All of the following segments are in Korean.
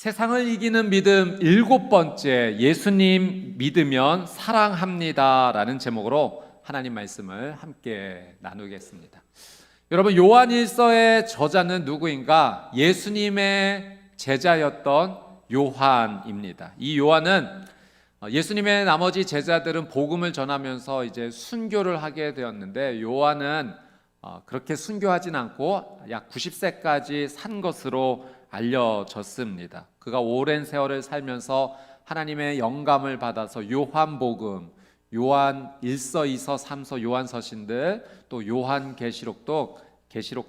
세상을 이기는 믿음 일곱 번째, 예수님 믿으면 사랑합니다 라는 제목으로 하나님 말씀을 함께 나누겠습니다. 여러분, 요한일서의 저자는 누구인가? 예수님의 제자였던 요한입니다. 이 요한은 예수님의 나머지 제자들은 복음을 전하면서 이제 순교를 하게 되었는데, 요한은 그렇게 순교하진 않고 약 90세까지 산 것으로 알려졌습니다. 그가 오랜 세월을 살면서 하나님의 영감을 받아서 요한복음, 요한 1서, 2서, 3서, 요한서신들, 또 요한계시록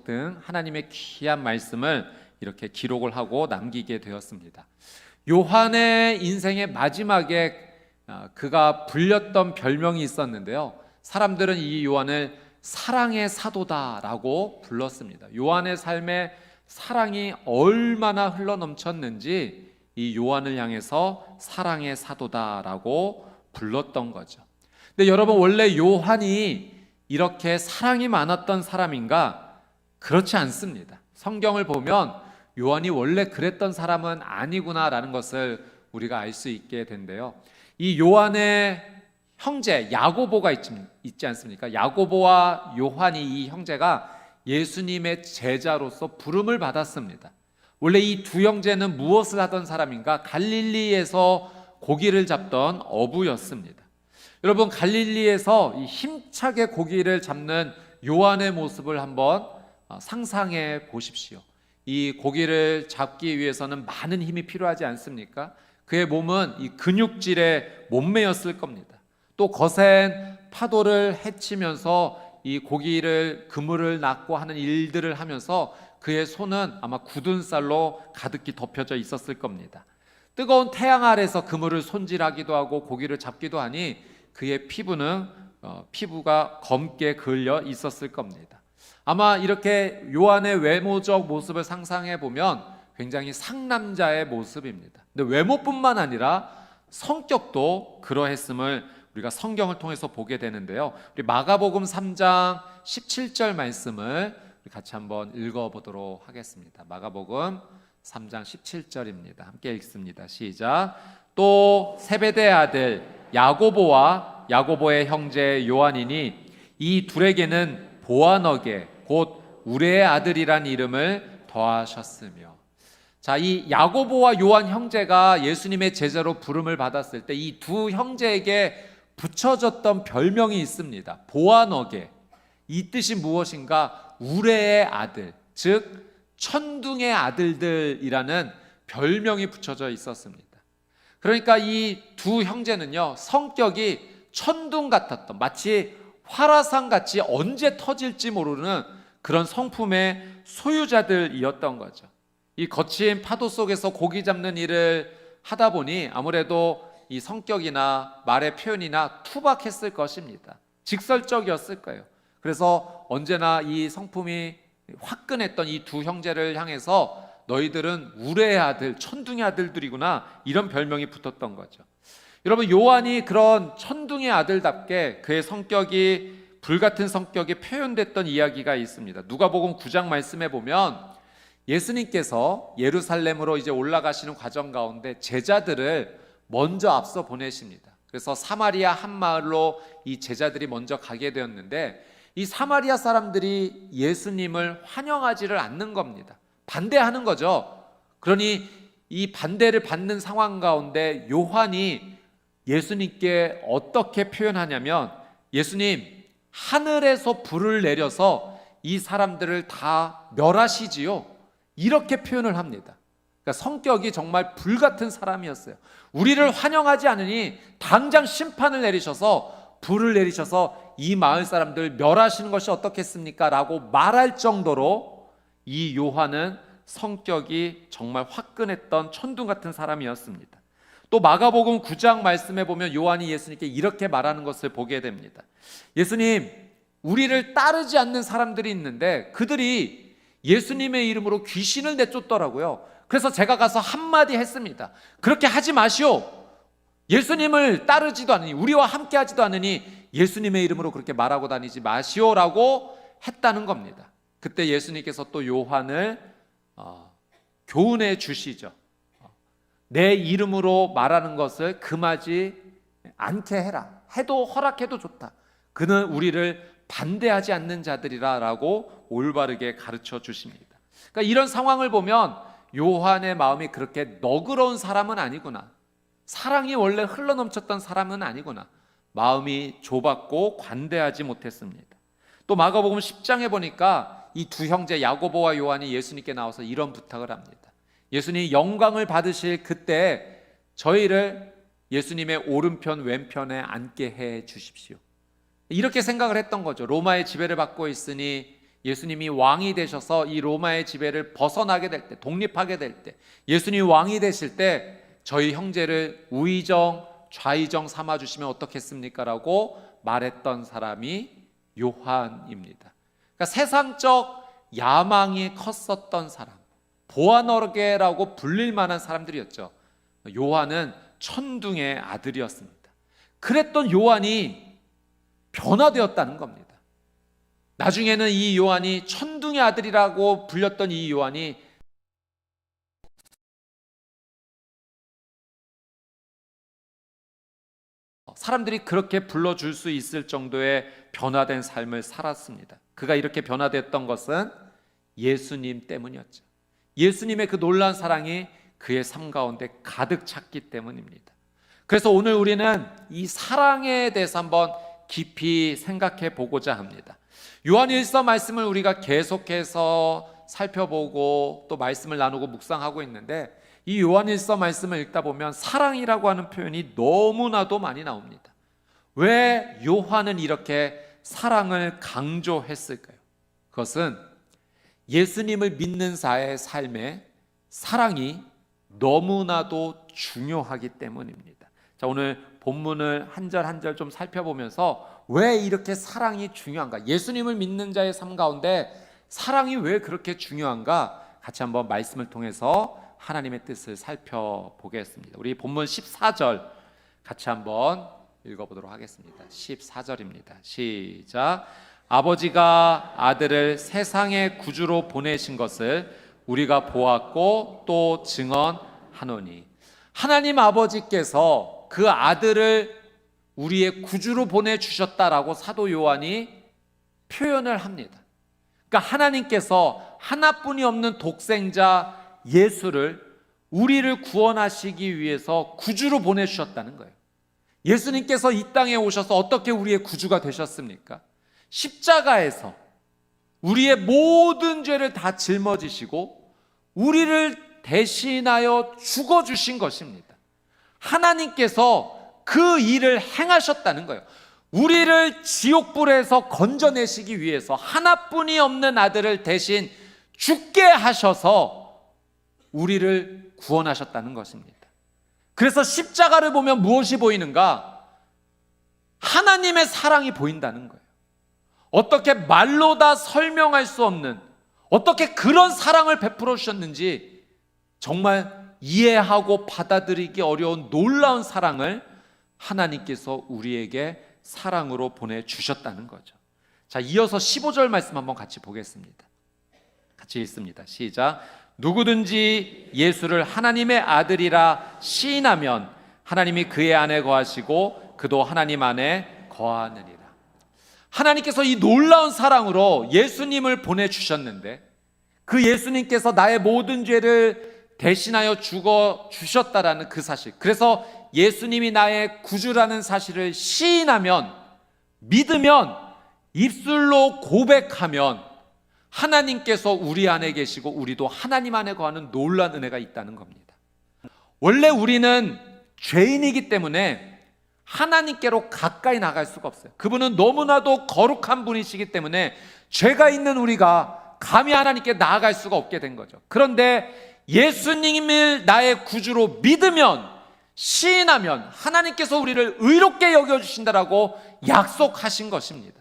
등 하나님의 귀한 말씀을 이렇게 기록을 하고 남기게 되었습니다. 요한의 인생의 마지막에 그가 불렸던 별명이 있었는데요, 사람들은 이 요한을 사랑의 사도다라고 불렀습니다. 요한의 삶에 사랑이 얼마나 흘러넘쳤는지 이 요한을 향해서 사랑의 사도다라고 불렀던 거죠. 근데 여러분, 원래 요한이 이렇게 사랑이 많았던 사람인가? 그렇지 않습니다. 성경을 보면 요한이 원래 그랬던 사람은 아니구나라는 것을 우리가 알 수 있게 된대요. 이 요한의 형제 야고보가 있지 않습니까? 야고보와 요한이, 이 형제가 예수님의 제자로서 부름을 받았습니다. 원래 이 두 형제는 무엇을 하던 사람인가? 갈릴리에서 고기를 잡던 어부였습니다. 여러분, 갈릴리에서 이 힘차게 고기를 잡는 요한의 모습을 한번 상상해 보십시오. 이 고기를 잡기 위해서는 많은 힘이 필요하지 않습니까? 그의 몸은 이 근육질의 몸매였을 겁니다. 또 거센 파도를 헤치면서 이 고기를, 그물을 낚고 하는 일들을 하면서 그의 손은 아마 굳은 쌀로 가득히 덮여져 있었을 겁니다. 뜨거운 태양 아래서 그물을 손질하기도 하고 고기를 잡기도 하니 그의 피부가 검게 그을려 있었을 겁니다. 아마 이렇게 요한의 외모적 모습을 상상해 보면 굉장히 상남자의 모습입니다. 근데 외모뿐만 아니라 성격도 그러했음을 우리가 성경을 통해서 보게 되는데요, 우리 마가복음 3장 17절 말씀을 같이 한번 읽어보도록 하겠습니다. 마가복음 3장 17절입니다. 함께 읽습니다. 시작. 또 세베대의 아들 야고보와 야고보의 형제 요한이니 이 둘에게는 보아너게 곧 우레의 아들이란 이름을 더하셨으며. 자, 이 야고보와 요한 형제가 예수님의 제자로 부름을 받았을 때 이 두 형제에게 붙여졌던 별명이 있습니다. 보아너게. 이 뜻이 무엇인가? 우레의 아들, 즉 천둥의 아들들이라는 별명이 붙여져 있었습니다. 그러니까 이 두 형제는요, 성격이 천둥 같았던, 마치 화라산같이 언제 터질지 모르는 그런 성품의 소유자들이었던 거죠. 이 거친 파도 속에서 고기 잡는 일을 하다 보니 아무래도 이 성격이나 말의 표현이나 투박했을 것입니다. 직설적이었을 거예요. 그래서 언제나 이 성품이 화끈했던 이 두 형제를 향해서 너희들은 우레의 아들, 천둥의 아들들이구나, 이런 별명이 붙었던 거죠. 여러분, 요한이 그런 천둥의 아들답게 그의 성격이, 불같은 성격이 표현됐던 이야기가 있습니다. 누가복음 9장 말씀에 보면 예수님께서 예루살렘으로 이제 올라가시는 과정 가운데 제자들을 먼저 앞서 보내십니다. 그래서 사마리아 한 마을로 이 제자들이 먼저 가게 되었는데, 이 사마리아 사람들이 예수님을 환영하지를 않는 겁니다. 반대하는 거죠. 그러니 이 반대를 받는 상황 가운데 요한이 예수님께 어떻게 표현하냐면, 예수님, 하늘에서 불을 내려서 이 사람들을 다 멸하시지요, 이렇게 표현을 합니다. 그러니까 성격이 정말 불같은 사람이었어요. 우리를 환영하지 않으니 당장 심판을 내리셔서, 불을 내리셔서 이 마을 사람들 멸하시는 것이 어떻겠습니까? 라고 말할 정도로 이 요한은 성격이 정말 화끈했던 천둥 같은 사람이었습니다. 또 마가복음 9장 말씀에 보면 요한이 예수님께 이렇게 말하는 것을 보게 됩니다. 예수님, 우리를 따르지 않는 사람들이 있는데 그들이 예수님의 이름으로 귀신을 내쫓더라고요. 그래서 제가 가서 한마디 했습니다. 그렇게 하지 마시오. 예수님을 따르지도 않으니, 우리와 함께 하지도 않으니 예수님의 이름으로 그렇게 말하고 다니지 마시오라고 했다는 겁니다. 그때 예수님께서 또 요한을 교훈해 주시죠. 내 이름으로 말하는 것을 금하지 않게 해라. 해도 허락해도 좋다. 그는 우리를 반대하지 않는 자들이라 라고 올바르게 가르쳐 주십니다. 그러니까 이런 상황을 보면 요한의 마음이 그렇게 너그러운 사람은 아니구나, 사랑이 원래 흘러넘쳤던 사람은 아니구나, 마음이 좁았고 관대하지 못했습니다. 또 마가복음 10장에 보니까 이 두 형제 야고보와 요한이 예수님께 나와서 이런 부탁을 합니다. 예수님 영광을 받으실 그때 저희를 예수님의 오른편 왼편에 앉게 해 주십시오. 이렇게 생각을 했던 거죠. 로마의 지배를 받고 있으니 예수님이 왕이 되셔서 이 로마의 지배를 벗어나게 될 때, 독립하게 될 때, 예수님이 왕이 되실 때 저희 형제를 우의정 좌의정 삼아주시면 어떻겠습니까? 라고 말했던 사람이 요한입니다. 그러니까 세상적 야망이 컸었던 사람, 보아너게라고 불릴 만한 사람들이었죠. 요한은 천둥의 아들이었습니다. 그랬던 요한이 변화되었다는 겁니다. 나중에는 이 요한이 천둥의 아들이라고 불렸던 이 요한이 사람들이 그렇게 불러줄 수 있을 정도의 변화된 삶을 살았습니다. 그가 이렇게 변화됐던 것은 예수님 때문이었죠. 예수님의 그 놀라운 사랑이 그의 삶 가운데 가득 찼기 때문입니다. 그래서 오늘 우리는 이 사랑에 대해서 한번 깊이 생각해 보고자 합니다. 요한일서 말씀을 우리가 계속해서 살펴보고 또 말씀을 나누고 묵상하고 있는데, 이 요한일서 말씀을 읽다 보면 사랑이라고 하는 표현이 너무나도 많이 나옵니다. 왜 요한은 이렇게 사랑을 강조했을까요? 그것은 예수님을 믿는 자의 삶에 사랑이 너무나도 중요하기 때문입니다. 자, 오늘 본문을 한 절 한 절 좀 살펴보면서 왜 이렇게 사랑이 중요한가, 예수님을 믿는 자의 삶 가운데 사랑이 왜 그렇게 중요한가, 같이 한번 말씀을 통해서 하나님의 뜻을 살펴보겠습니다. 우리 본문 14절 같이 한번 읽어보도록 하겠습니다. 14절입니다. 시작. 아버지가 아들을 세상의 구주로 보내신 것을 우리가 보았고 또 증언하노니. 하나님 아버지께서 그 아들을 우리의 구주로 보내주셨다라고 사도 요한이 표현을 합니다. 그러니까 하나님께서 하나뿐이 없는 독생자 예수를 우리를 구원하시기 위해서 구주로 보내주셨다는 거예요. 예수님께서 이 땅에 오셔서 어떻게 우리의 구주가 되셨습니까? 십자가에서 우리의 모든 죄를 다 짊어지시고 우리를 대신하여 죽어주신 것입니다. 하나님께서 그 일을 행하셨다는 거예요. 우리를 지옥불에서 건져내시기 위해서 하나뿐이 없는 아들을 대신 죽게 하셔서 우리를 구원하셨다는 것입니다. 그래서 십자가를 보면 무엇이 보이는가? 하나님의 사랑이 보인다는 거예요. 어떻게 말로 다 설명할 수 없는, 어떻게 그런 사랑을 베풀어 주셨는지 정말 이해하고 받아들이기 어려운 놀라운 사랑을 하나님께서 우리에게 사랑으로 보내주셨다는 거죠. 자, 이어서 15절 말씀 한번 같이 보겠습니다. 같이 읽습니다. 시작. 누구든지 예수를 하나님의 아들이라 시인하면 하나님이 그의 안에 거하시고 그도 하나님 안에 거하느니라. 하나님께서 이 놀라운 사랑으로 예수님을 보내주셨는데, 그 예수님께서 나의 모든 죄를 대신하여 죽어 주셨다라는 그 사실, 그래서 예수님이 나의 구주라는 사실을 시인하면, 믿으면, 입술로 고백하면 하나님께서 우리 안에 계시고 우리도 하나님 안에 거하는 놀라운 은혜가 있다는 겁니다. 원래 우리는 죄인이기 때문에 하나님께로 가까이 나갈 수가 없어요. 그분은 너무나도 거룩한 분이시기 때문에 죄가 있는 우리가 감히 하나님께 나아갈 수가 없게 된 거죠. 그런데 예수님을 나의 구주로 믿으면, 시인하면 하나님께서 우리를 의롭게 여겨주신다라고 약속하신 것입니다.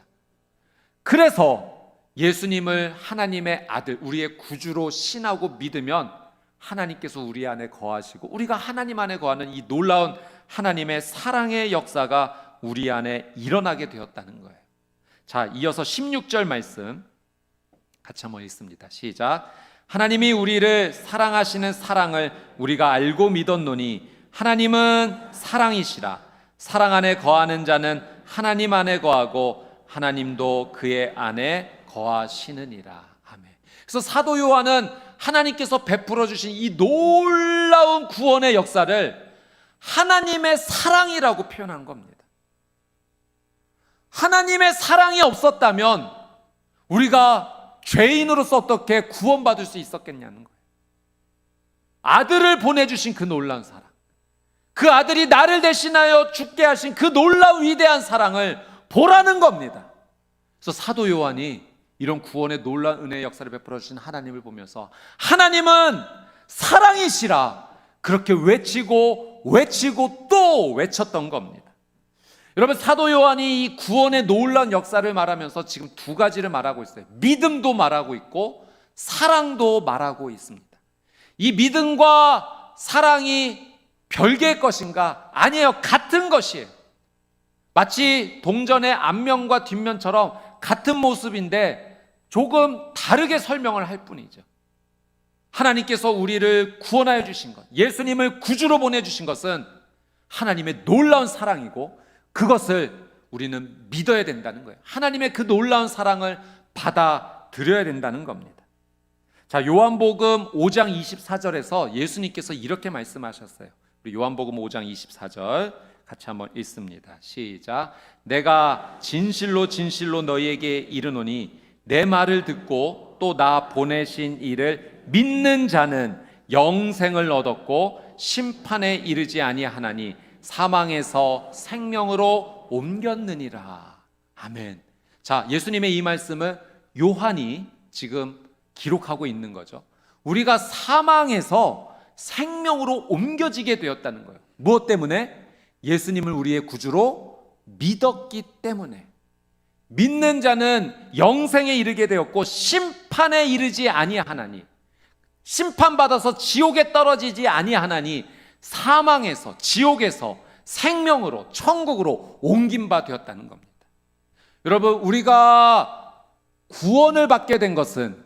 그래서 예수님을 하나님의 아들, 우리의 구주로 신하고 믿으면 하나님께서 우리 안에 거하시고 우리가 하나님 안에 거하는 이 놀라운 하나님의 사랑의 역사가 우리 안에 일어나게 되었다는 거예요. 자, 이어서 16절 말씀 같이 한번 읽습니다. 시작. 하나님이 우리를 사랑하시는 사랑을 우리가 알고 믿었노니 하나님은 사랑이시라. 사랑 안에 거하는 자는 하나님 안에 거하고 하나님도 그의 안에 거하시느니라. 아멘. 그래서 사도 요한은 하나님께서 베풀어 주신 이 놀라운 구원의 역사를 하나님의 사랑이라고 표현한 겁니다. 하나님의 사랑이 없었다면 우리가 죄인으로서 어떻게 구원받을 수 있었겠냐는 거예요. 아들을 보내주신 그 놀라운 사랑, 그 아들이 나를 대신하여 죽게 하신 그 놀라운 위대한 사랑을 보라는 겁니다. 그래서 사도 요한이 이런 구원의 놀라운 은혜의 역사를 베풀어 주신 하나님을 보면서 하나님은 사랑이시라 그렇게 외치고 또 외쳤던 겁니다. 여러분, 사도 요한이 이 구원의 놀라운 역사를 말하면서 지금 두 가지를 말하고 있어요. 믿음도 말하고 있고 사랑도 말하고 있습니다. 이 믿음과 사랑이 별개의 것인가? 아니에요. 같은 것이에요. 마치 동전의 앞면과 뒷면처럼 같은 모습인데 조금 다르게 설명을 할 뿐이죠. 하나님께서 우리를 구원하여 주신 것, 예수님을 구주로 보내주신 것은 하나님의 놀라운 사랑이고 그것을 우리는 믿어야 된다는 거예요. 하나님의 그 놀라운 사랑을 받아들여야 된다는 겁니다. 자, 요한복음 5장 24절에서 예수님께서 이렇게 말씀하셨어요. 우리 요한복음 5장 24절 같이 한번 읽습니다. 시작. 내가 진실로 진실로 너희에게 이르노니 내 말을 듣고 또 나 보내신 이를 믿는 자는 영생을 얻었고 심판에 이르지 아니하나니 사망에서 생명으로 옮겼느니라. 아멘. 자, 예수님의 이 말씀을 요한이 지금 기록하고 있는 거죠. 우리가 사망에서 생명으로 옮겨지게 되었다는 거예요. 무엇 때문에? 예수님을 우리의 구주로 믿었기 때문에. 믿는 자는 영생에 이르게 되었고 심판에 이르지 아니하나니, 심판받아서 지옥에 떨어지지 아니하나니 사망에서, 지옥에서 생명으로, 천국으로 옮긴 바 되었다는 겁니다. 여러분, 우리가 구원을 받게 된 것은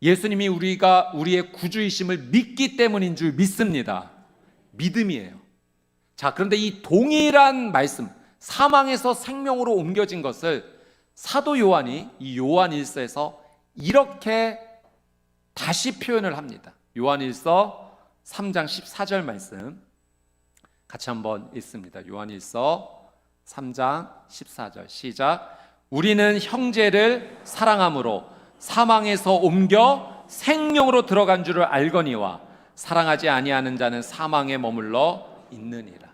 예수님이 우리가 우리의 구주이심을 믿기 때문인 줄 믿습니다. 믿음이에요. 자, 그런데 이 동일한 말씀, 사망에서 생명으로 옮겨진 것을 사도 요한이 이 요한일서에서 이렇게 다시 표현을 합니다. 요한일서 3장 14절 말씀 같이 한번 읽습니다. 요한일서 3장 14절 시작. 우리는 형제를 사랑함으로 사망에서 옮겨 생명으로 들어간 줄을 알거니와 사랑하지 아니하는 자는 사망에 머물러 있느니라.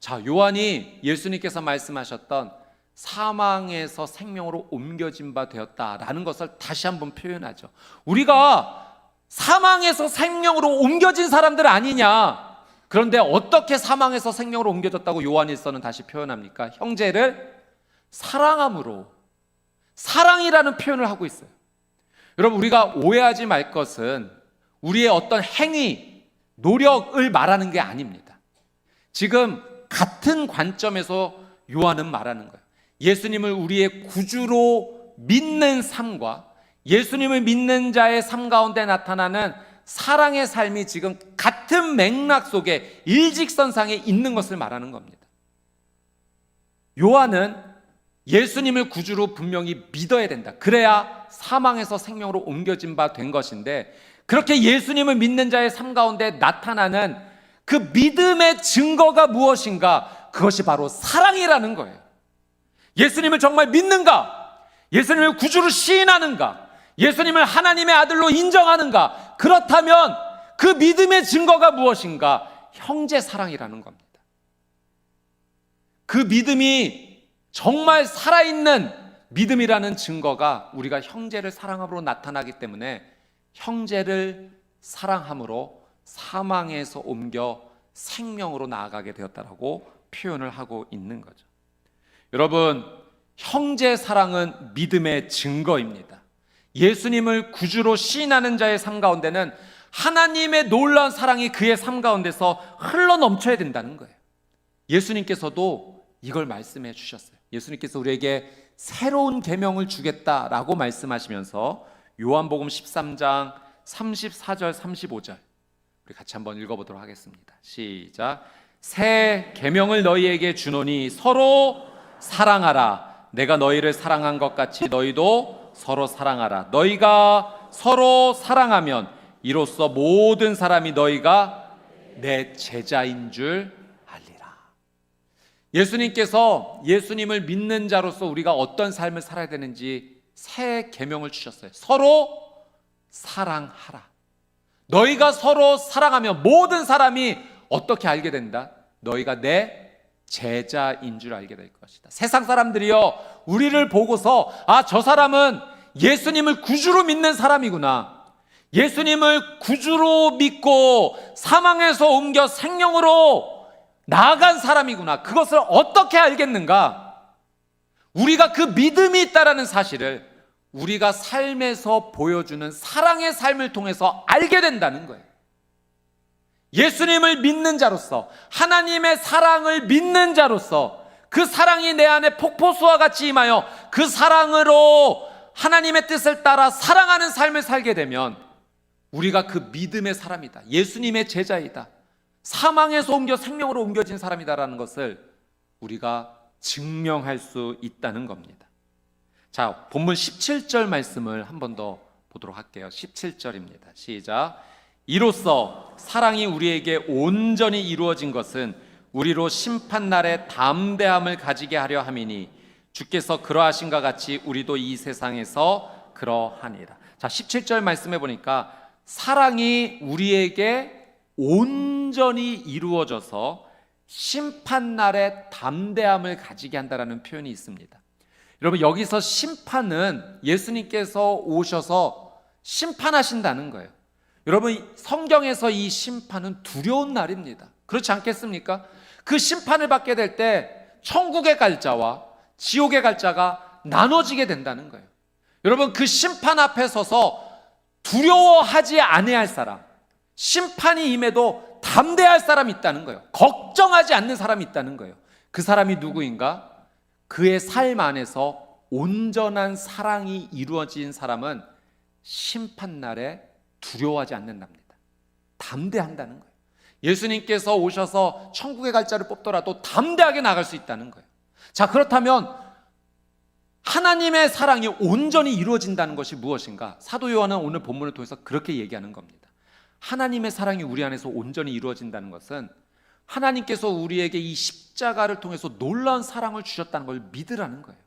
자, 요한이 예수님께서 말씀하셨던 사망에서 생명으로 옮겨진 바 되었다라는 것을 다시 한번 표현하죠. 우리가 사망에서 생명으로 옮겨진 사람들 아니냐? 그런데 어떻게 사망에서 생명으로 옮겨졌다고 요한일서는 다시 표현합니까? 형제를 사랑함으로, 사랑이라는 표현을 하고 있어요. 여러분, 우리가 오해하지 말 것은 우리의 어떤 행위, 노력을 말하는 게 아닙니다. 지금 같은 관점에서 요한은 말하는 거예요. 예수님을 우리의 구주로 믿는 삶과 예수님을 믿는 자의 삶 가운데 나타나는 사랑의 삶이 지금 같은 맥락 속에 일직선상에 있는 것을 말하는 겁니다. 요한은 예수님을 구주로 분명히 믿어야 된다. 그래야 사망에서 생명으로 옮겨진 바 된 것인데, 그렇게 예수님을 믿는 자의 삶 가운데 나타나는 그 믿음의 증거가 무엇인가? 그것이 바로 사랑이라는 거예요. 예수님을 정말 믿는가? 예수님을 구주로 시인하는가? 예수님을 하나님의 아들로 인정하는가? 그렇다면 그 믿음의 증거가 무엇인가? 형제 사랑이라는 겁니다. 그 믿음이 정말 살아있는 믿음이라는 증거가 우리가 형제를 사랑함으로 나타나기 때문에 형제를 사랑함으로 사망에서 옮겨 생명으로 나아가게 되었다라고 표현을 하고 있는 거죠. 여러분, 형제 사랑은 믿음의 증거입니다. 예수님을 구주로 시인하는 자의 삶 가운데는 하나님의 놀라운 사랑이 그의 삶 가운데서 흘러 넘쳐야 된다는 거예요. 예수님께서도 이걸 말씀해 주셨어요. 예수님께서 우리에게 새로운 계명을 주겠다라고 말씀하시면서 요한복음 13장 34절 35절 우리 같이 한번 읽어보도록 하겠습니다. 시작. 새 계명을 너희에게 주노니 서로 사랑하라. 내가 너희를 사랑한 것 같이 너희도 서로 사랑하라. 너희가 서로 사랑하면 이로써 모든 사람이 너희가 내 제자인 줄 알리라. 예수님께서 예수님을 믿는 자로서 우리가 어떤 삶을 살아야 되는지 새 계명을 주셨어요. 서로 사랑하라. 너희가 서로 사랑하면 모든 사람이 어떻게 알게 된다? 너희가 내 제자인 줄 알게 될 것이다. 세상 사람들이요, 우리를 보고서 저 사람은 예수님을 구주로 믿는 사람이구나, 예수님을 구주로 믿고 사망에서 옮겨 생명으로 나아간 사람이구나, 그것을 어떻게 알겠는가? 우리가 그 믿음이 있다라는 사실을 우리가 삶에서 보여주는 사랑의 삶을 통해서 알게 된다는 거예요. 예수님을 믿는 자로서, 하나님의 사랑을 믿는 자로서 그 사랑이 내 안에 폭포수와 같이 임하여 그 사랑으로 하나님의 뜻을 따라 사랑하는 삶을 살게 되면 우리가 그 믿음의 사람이다, 예수님의 제자이다, 사망에서 옮겨 생명으로 옮겨진 사람이다라는 것을 우리가 증명할 수 있다는 겁니다. 자, 본문 17절 말씀을 한 번 더 보도록 할게요. 17절입니다. 시작. 이로써 사랑이 우리에게 온전히 이루어진 것은 우리로 심판날에 담대함을 가지게 하려 함이니 주께서 그러하신가 같이 우리도 이 세상에서 그러하니라. 자, 17절 말씀해 보니까 사랑이 우리에게 온전히 이루어져서 심판날에 담대함을 가지게 한다라는 표현이 있습니다. 여러분, 여기서 심판은 예수님께서 오셔서 심판하신다는 거예요. 여러분, 성경에서 이 심판은 두려운 날입니다. 그렇지 않겠습니까? 그 심판을 받게 될 때 천국에 갈 자와 지옥에 갈 자가 나눠지게 된다는 거예요. 여러분, 그 심판 앞에 서서 두려워하지 아니할 사람, 심판이 임해도 담대할 사람이 있다는 거예요. 걱정하지 않는 사람이 있다는 거예요. 그 사람이 누구인가? 그의 삶 안에서 온전한 사랑이 이루어진 사람은 심판날에 두려워하지 않는답니다. 담대한다는 거예요. 예수님께서 오셔서 천국에 갈 자를 뽑더라도 담대하게 나갈 수 있다는 거예요. 자, 그렇다면 하나님의 사랑이 온전히 이루어진다는 것이 무엇인가? 사도 요한은 오늘 본문을 통해서 그렇게 얘기하는 겁니다. 하나님의 사랑이 우리 안에서 온전히 이루어진다는 것은 하나님께서 우리에게 이 십자가를 통해서 놀라운 사랑을 주셨다는 걸 믿으라는 거예요.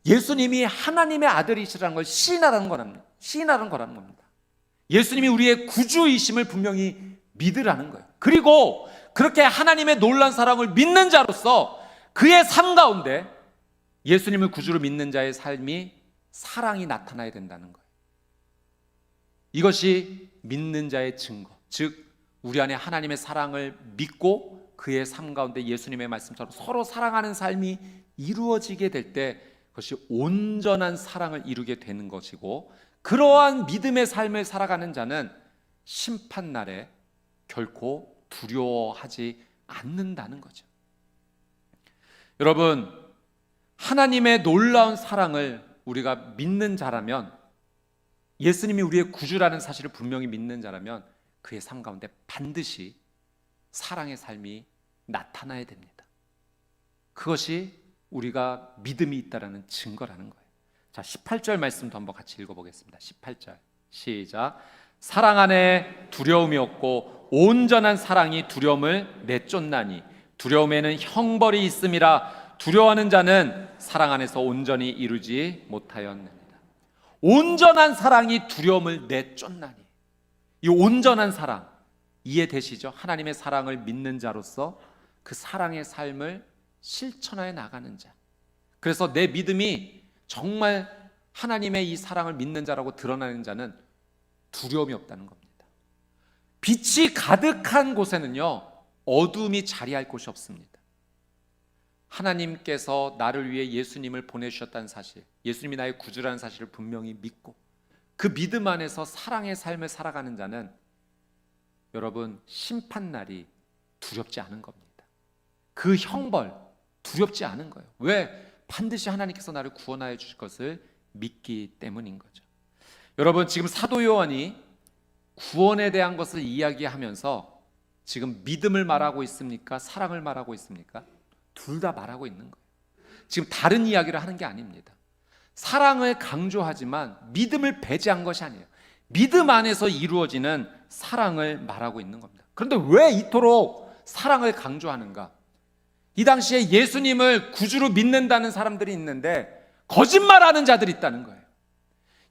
예수님이 하나님의 아들이시라는 걸 시인하는 거라는 겁니다. 예수님이 우리의 구주이심을 분명히 믿으라는 거예요. 그리고 그렇게 하나님의 놀라운 사랑을 믿는 자로서 그의 삶 가운데 예수님을 구주로 믿는 자의 삶이 사랑이 나타나야 된다는 거예요. 이것이 믿는 자의 증거, 즉 우리 안에 하나님의 사랑을 믿고 그의 삶 가운데 예수님의 말씀처럼 서로 사랑하는 삶이 이루어지게 될 때 그것이 온전한 사랑을 이루게 되는 것이고, 그러한 믿음의 삶을 살아가는 자는 심판날에 결코 두려워하지 않는다는 거죠. 여러분, 하나님의 놀라운 사랑을 우리가 믿는 자라면, 예수님이 우리의 구주라는 사실을 분명히 믿는 자라면 그의 삶 가운데 반드시 사랑의 삶이 나타나야 됩니다. 그것이 우리가 믿음이 있다라는 증거라는 거예요. 자, 18절 말씀도 한번 같이 읽어보겠습니다. 18절 시작. 사랑 안에 두려움이 없고 온전한 사랑이 두려움을 내쫓나니 두려움에는 형벌이 있음이라. 두려워하는 자는 사랑 안에서 온전히 이루지 못하였느니라. 온전한 사랑이 두려움을 내쫓나니, 이 온전한 사랑 이해되시죠? 하나님의 사랑을 믿는 자로서 그 사랑의 삶을 실천하여 나가는 자. 그래서 내 믿음이 정말 하나님의 이 사랑을 믿는 자라고 드러나는 자는 두려움이 없다는 겁니다. 빛이 가득한 곳에는요, 어둠이 자리할 곳이 없습니다. 하나님께서 나를 위해 예수님을 보내주셨다는 사실, 예수님이 나의 구주라는 사실을 분명히 믿고 그 믿음 안에서 사랑의 삶을 살아가는 자는 여러분, 심판날이 두렵지 않은 겁니다. 그 형벌 두렵지 않은 거예요. 왜? 반드시 하나님께서 나를 구원하여 주실 것을 믿기 때문인 거죠. 여러분, 지금 사도 요한이 구원에 대한 것을 이야기하면서 지금 믿음을 말하고 있습니까? 사랑을 말하고 있습니까? 둘 다 말하고 있는 거예요. 지금 다른 이야기를 하는 게 아닙니다. 사랑을 강조하지만 믿음을 배제한 것이 아니에요. 믿음 안에서 이루어지는 사랑을 말하고 있는 겁니다. 그런데 왜 이토록 사랑을 강조하는가? 이 당시에 예수님을 구주로 믿는다는 사람들이 있는데 거짓말하는 자들이 있다는 거예요.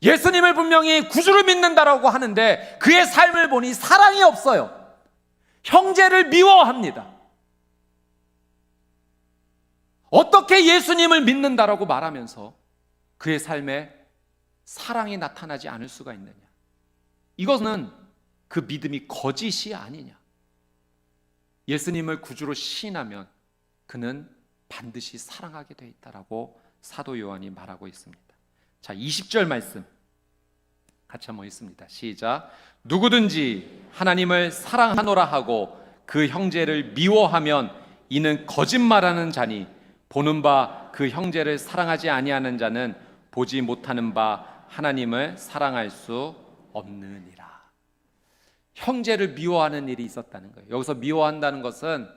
예수님을 분명히 구주로 믿는다라고 하는데 그의 삶을 보니 사랑이 없어요. 형제를 미워합니다. 어떻게 예수님을 믿는다라고 말하면서 그의 삶에 사랑이 나타나지 않을 수가 있느냐? 이것은 그 믿음이 거짓이 아니냐? 예수님을 구주로 시인하면 그는 반드시 사랑하게 돼 있다라고 사도 요한이 말하고 있습니다. 자, 20절 말씀 같이 한번 읽습니다. 시작. 누구든지 하나님을 사랑하노라 하고 그 형제를 미워하면 이는 거짓말하는 자니 보는 바 그 형제를 사랑하지 아니하는 자는 보지 못하는 바 하나님을 사랑할 수 없느니라. 형제를 미워하는 일이 있었다는 거예요. 여기서 미워한다는 것은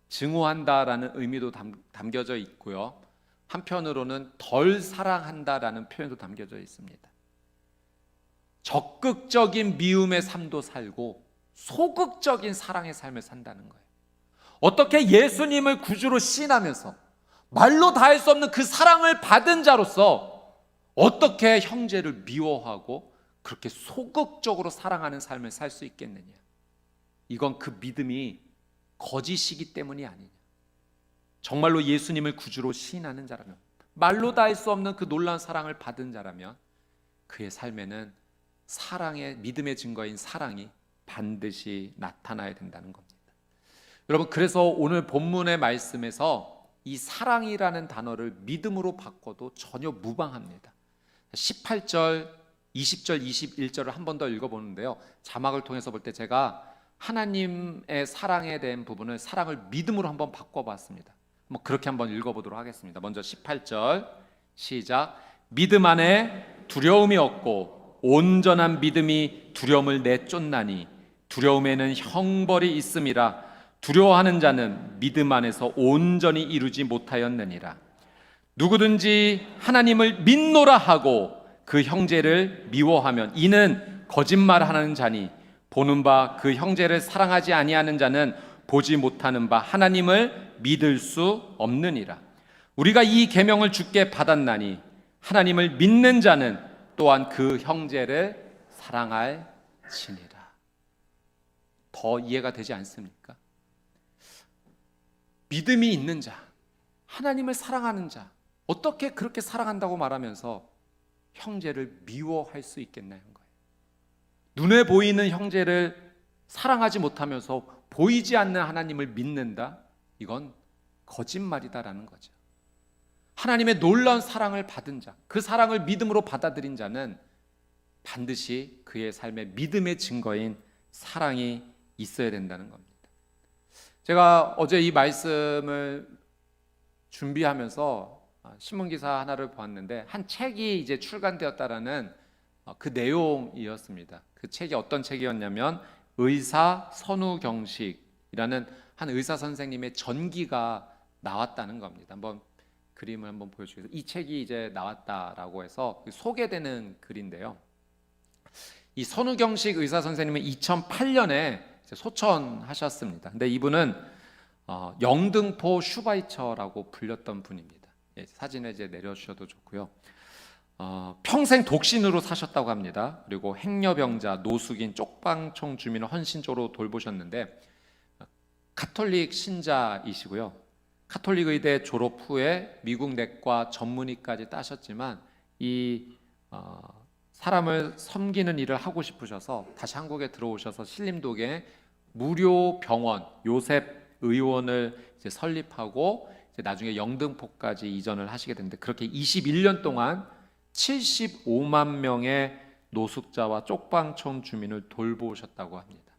증오한다라는 의미도 담겨져 있고요. 한편으로는 덜 사랑한다라는 표현도 담겨져 있습니다. 적극적인 미움의 삶도 살고 소극적인 사랑의 삶을 산다는 거예요. 어떻게 예수님을 구주로 시인하면서 말로 다할 수 없는 그 사랑을 받은 자로서 어떻게 형제를 미워하고 그렇게 소극적으로 사랑하는 삶을 살 수 있겠느냐? 이건 그 믿음이 거짓이기 때문이 아니냐? 정말로 예수님을 구주로 시인하는 자라면, 말로 다할 수 없는 그 놀라운 사랑을 받은 자라면 그의 삶에는 사랑의, 믿음의 증거인 사랑이 반드시 나타나야 된다는 겁니다. 여러분, 그래서 오늘 본문의 말씀에서 이 사랑이라는 단어를 믿음으로 바꿔도 전혀 무방합니다. 18절, 20절, 21절을 한 번 더 읽어보는데요, 자막을 통해서 볼 때 제가 하나님의 사랑에 대한 부분을 사랑을 믿음으로 한번 바꿔봤습니다. 뭐 그렇게 한번 읽어보도록 하겠습니다. 먼저 18절 시작. 믿음 안에 두려움이 없고 온전한 믿음이 두려움을 내쫓나니 두려움에는 형벌이 있음이라. 두려워하는 자는 믿음 안에서 온전히 이루지 못하였느니라. 누구든지 하나님을 믿노라 하고 그 형제를 미워하면 이는 거짓말하는 자니 보는 바 그 형제를 사랑하지 아니하는 자는 보지 못하는 바 하나님을 믿을 수 없느니라. 우리가 이 계명을 주께 받았나니 하나님을 믿는 자는 또한 그 형제를 사랑할지니라. 더 이해가 되지 않습니까? 믿음이 있는 자, 하나님을 사랑하는 자, 어떻게 그렇게 사랑한다고 말하면서 형제를 미워할 수 있겠나요? 눈에 보이는 형제를 사랑하지 못하면서 보이지 않는 하나님을 믿는다? 이건 거짓말이다라는 거죠. 하나님의 놀라운 사랑을 받은 자, 그 사랑을 믿음으로 받아들인 자는 반드시 그의 삶의 믿음의 증거인 사랑이 있어야 된다는 겁니다. 제가 어제 이 말씀을 준비하면서 신문기사 하나를 보았는데 한 책이 이제 출간되었다라는 그 내용이었습니다. 그 책이 어떤 책이었냐면 의사 선우경식이라는 한 의사 선생님의 전기가 나왔다는 겁니다. 한번 그림을 한번 보여주겠습니다. 이 책이 이제 나왔다라고 해서 소개되는 글인데요. 이 선우경식 의사 선생님은 2008년에 소천하셨습니다. 근데 이분은 영등포 슈바이처라고 불렸던 분입니다. 예, 사진에 이제 내려주셔도 좋고요. 평생 독신으로 사셨다고 합니다. 그리고 행여병자, 노숙인, 쪽방촌 주민을 헌신적으로 돌보셨는데 가톨릭 신자이시고요. 가톨릭 의대 졸업 후에 미국 내과 전문의까지 따셨지만 이 사람을 섬기는 일을 하고 싶으셔서 다시 한국에 들어오셔서 신림동에 무료 병원 요셉 의원을 이제 설립하고 이제 나중에 영등포까지 이전을 하시게 됐는데 그렇게 21년 동안 75만 명의 노숙자와 쪽방촌 주민을 돌보셨다고 합니다.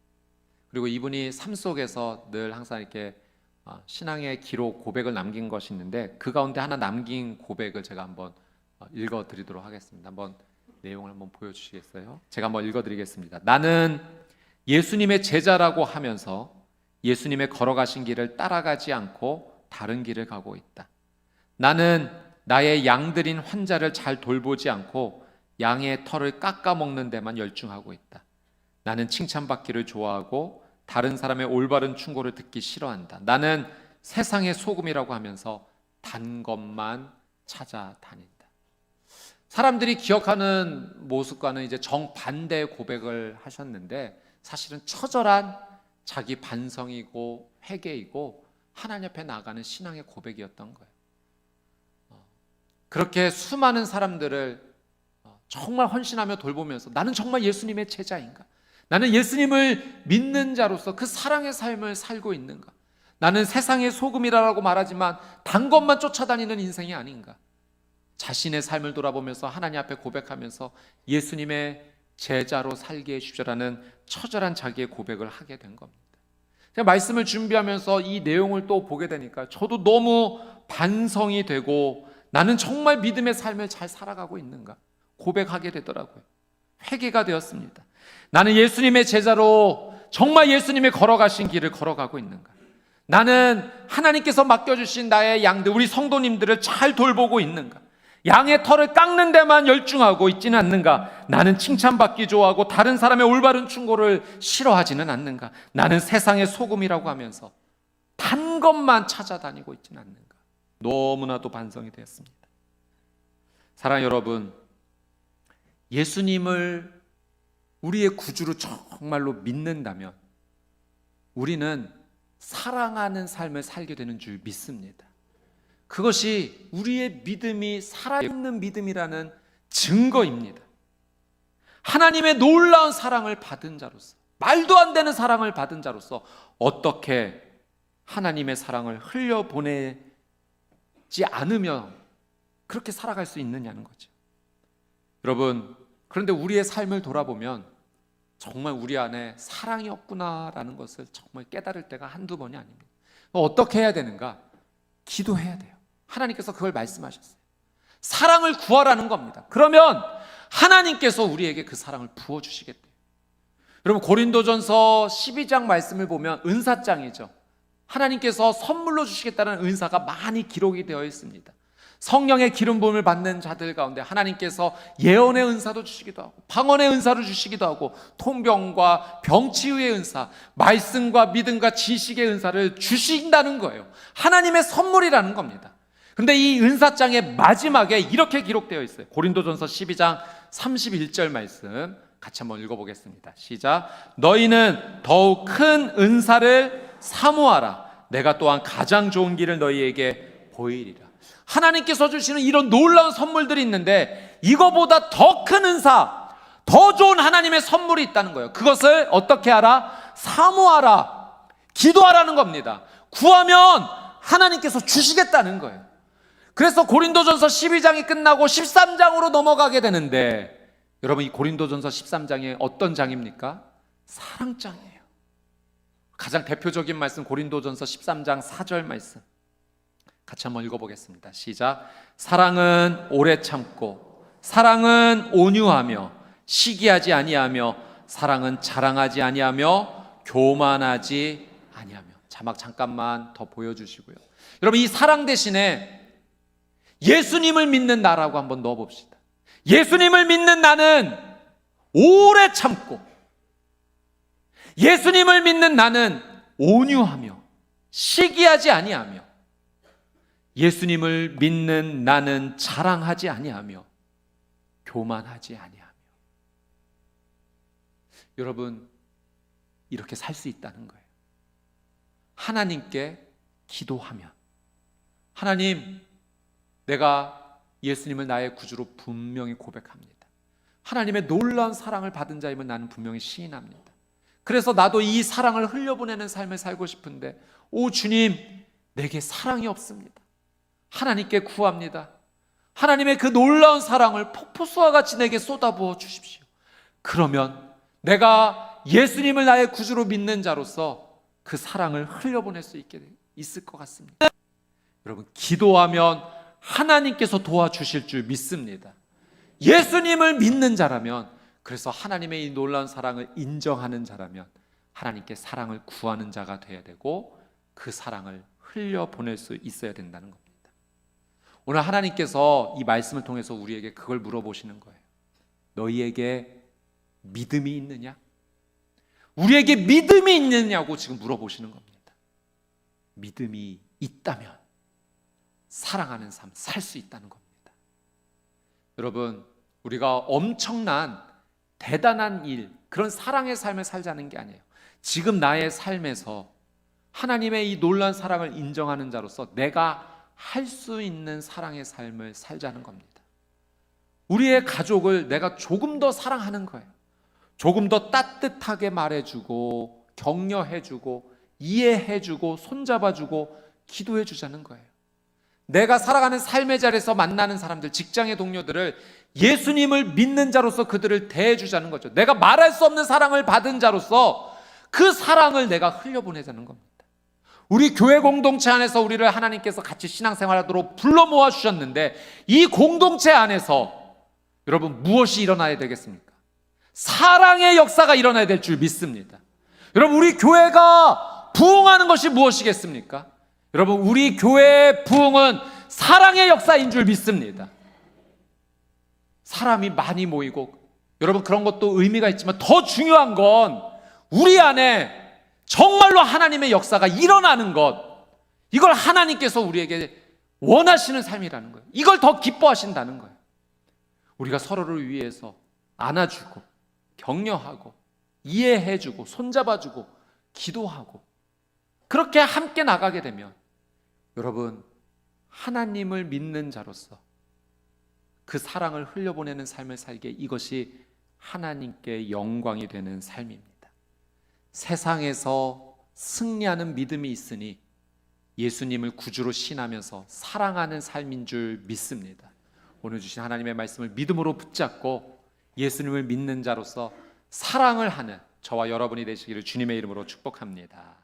그리고 이분이 삶 속에서 늘 항상 이렇게 신앙의 기록, 고백을 남긴 것이 있는데 그 가운데 하나 남긴 고백을 제가 한번 읽어드리도록 하겠습니다. 한번 내용을 한번 보여주시겠어요? 제가 한번 읽어드리겠습니다. 나는 예수님의 제자라고 하면서 예수님의 걸어가신 길을 따라가지 않고 다른 길을 가고 있다. 나는 나의 양들인 환자를 잘 돌보지 않고 양의 털을 깎아먹는 데만 열중하고 있다. 나는 칭찬받기를 좋아하고 다른 사람의 올바른 충고를 듣기 싫어한다. 나는 세상의 소금이라고 하면서 단 것만 찾아다닌다. 사람들이 기억하는 모습과는 이제 정반대의 고백을 하셨는데 사실은 처절한 자기 반성이고 회개이고 하나님 앞에 나아가는 신앙의 고백이었던 거예요. 그렇게 수많은 사람들을 정말 헌신하며 돌보면서 나는 정말 예수님의 제자인가? 나는 예수님을 믿는 자로서 그 사랑의 삶을 살고 있는가? 나는 세상의 소금이라고 말하지만 단 것만 쫓아다니는 인생이 아닌가? 자신의 삶을 돌아보면서 하나님 앞에 고백하면서 예수님의 제자로 살게 해주십시오라는 처절한 자기의 고백을 하게 된 겁니다. 제가 말씀을 준비하면서 이 내용을 또 보게 되니까 저도 너무 반성이 되고 나는 정말 믿음의 삶을 잘 살아가고 있는가 고백하게 되더라고요. 회개가 되었습니다. 나는 예수님의 제자로 정말 예수님이 걸어가신 길을 걸어가고 있는가? 나는 하나님께서 맡겨주신 나의 양들, 우리 성도님들을 잘 돌보고 있는가? 양의 털을 깎는 데만 열중하고 있지는 않는가? 나는 칭찬받기 좋아하고 다른 사람의 올바른 충고를 싫어하지는 않는가? 나는 세상의 소금이라고 하면서 단 것만 찾아다니고 있지는 않는가? 너무나도 반성이 되었습니다. 사랑하는 여러분, 예수님을 우리의 구주로 정말로 믿는다면 우리는 사랑하는 삶을 살게 되는 줄 믿습니다. 그것이 우리의 믿음이 살아있는 믿음이라는 증거입니다. 하나님의 놀라운 사랑을 받은 자로서, 말도 안 되는 사랑을 받은 자로서 어떻게 하나님의 사랑을 흘려보내지 않으며 그렇게 살아갈 수 있느냐는 거죠. 여러분, 그런데 우리의 삶을 돌아보면 정말 우리 안에 사랑이 없구나라는 것을 정말 깨달을 때가 한두 번이 아닙니다. 어떻게 해야 되는가? 기도해야 돼요. 하나님께서 그걸 말씀하셨어요. 사랑을 구하라는 겁니다. 그러면 하나님께서 우리에게 그 사랑을 부어주시겠대요. 여러분, 고린도전서 12장 말씀을 보면 은사장이죠. 하나님께서 선물로 주시겠다는 은사가 많이 기록이 되어 있습니다. 성령의 기름 부음을 받는 자들 가운데 하나님께서 예언의 은사도 주시기도 하고 방언의 은사를 주시기도 하고 통병과 병치유의 은사, 말씀과 믿음과 지식의 은사를 주신다는 거예요. 하나님의 선물이라는 겁니다. 그런데 이 은사장의 마지막에 이렇게 기록되어 있어요. 고린도전서 12장 31절 말씀 같이 한번 읽어보겠습니다. 시작. 너희는 더욱 큰 은사를 사모하라. 내가 또한 가장 좋은 길을 너희에게 보이리라. 하나님께서 주시는 이런 놀라운 선물들이 있는데 이거보다 더 큰 은사, 더 좋은 하나님의 선물이 있다는 거예요. 그것을 어떻게 하라? 사모하라. 기도하라는 겁니다. 구하면 하나님께서 주시겠다는 거예요. 그래서 고린도전서 12장이 끝나고 13장으로 넘어가게 되는데 여러분, 이 고린도전서 13장이 어떤 장입니까? 사랑장이에요. 가장 대표적인 말씀 고린도전서 13장 4절 말씀 같이 한번 읽어보겠습니다. 시작. 사랑은 오래 참고 사랑은 온유하며 시기하지 아니하며 사랑은 자랑하지 아니하며 교만하지 아니하며. 자막 잠깐만 더 보여주시고요. 여러분, 이 사랑 대신에 예수님을 믿는 나라고 한번 넣어봅시다. 예수님을 믿는 나는 오래 참고 예수님을 믿는 나는 온유하며 시기하지 아니하며 예수님을 믿는 나는 자랑하지 아니하며 교만하지 아니하며. 여러분, 이렇게 살 수 있다는 거예요. 하나님께 기도하면 하나님, 내가 예수님을 나의 구주로 분명히 고백합니다. 하나님의 놀라운 사랑을 받은 자임을 나는 분명히 시인합니다. 그래서 나도 이 사랑을 흘려보내는 삶을 살고 싶은데 오 주님, 내게 사랑이 없습니다. 하나님께 구합니다. 하나님의 그 놀라운 사랑을 폭포수와 같이 내게 쏟아부어 주십시오. 그러면 내가 예수님을 나의 구주로 믿는 자로서 그 사랑을 흘려보낼 수 있을 것 같습니다. 여러분, 기도하면 하나님께서 도와주실 줄 믿습니다. 예수님을 믿는 자라면, 그래서 하나님의 이 놀라운 사랑을 인정하는 자라면 하나님께 사랑을 구하는 자가 되어야 되고 그 사랑을 흘려보낼 수 있어야 된다는 겁니다. 오늘 하나님께서 이 말씀을 통해서 우리에게 그걸 물어보시는 거예요. 너희에게 믿음이 있느냐? 우리에게 믿음이 있느냐고 지금 물어보시는 겁니다. 믿음이 있다면 사랑하는 삶 살 수 있다는 겁니다. 여러분, 우리가 엄청난 대단한 일, 그런 사랑의 삶을 살자는 게 아니에요. 지금 나의 삶에서 하나님의 이 놀라운 사랑을 인정하는 자로서 내가 할 수 있는 사랑의 삶을 살자는 겁니다. 우리의 가족을 내가 조금 더 사랑하는 거예요. 조금 더 따뜻하게 말해주고 격려해주고 이해해주고 손잡아주고 기도해주자는 거예요. 내가 살아가는 삶의 자리에서 만나는 사람들, 직장의 동료들을 예수님을 믿는 자로서 그들을 대해주자는 거죠. 내가 말할 수 없는 사랑을 받은 자로서 그 사랑을 내가 흘려보내자는 겁니다. 우리 교회 공동체 안에서 우리를 하나님께서 같이 신앙생활하도록 불러 모아 주셨는데 이 공동체 안에서 여러분 무엇이 일어나야 되겠습니까? 사랑의 역사가 일어나야 될 줄 믿습니다. 여러분, 우리 교회가 부흥하는 것이 무엇이겠습니까? 여러분, 우리 교회의 부흥은 사랑의 역사인 줄 믿습니다. 사람이 많이 모이고 여러분 그런 것도 의미가 있지만 더 중요한 건 우리 안에 정말로 하나님의 역사가 일어나는 것, 이걸 하나님께서 우리에게 원하시는 삶이라는 거예요. 이걸 더 기뻐하신다는 거예요. 우리가 서로를 위해서 안아주고 격려하고 이해해주고 손잡아주고 기도하고 그렇게 함께 나가게 되면 여러분, 하나님을 믿는 자로서 그 사랑을 흘려보내는 삶을 살게, 이것이 하나님께 영광이 되는 삶입니다. 세상에서 승리하는 믿음이 있으니 예수님을 구주로 신하면서 사랑하는 삶인 줄 믿습니다. 오늘 주신 하나님의 말씀을 믿음으로 붙잡고 예수님을 믿는 자로서 사랑을 하는 저와 여러분이 되시기를 주님의 이름으로 축복합니다.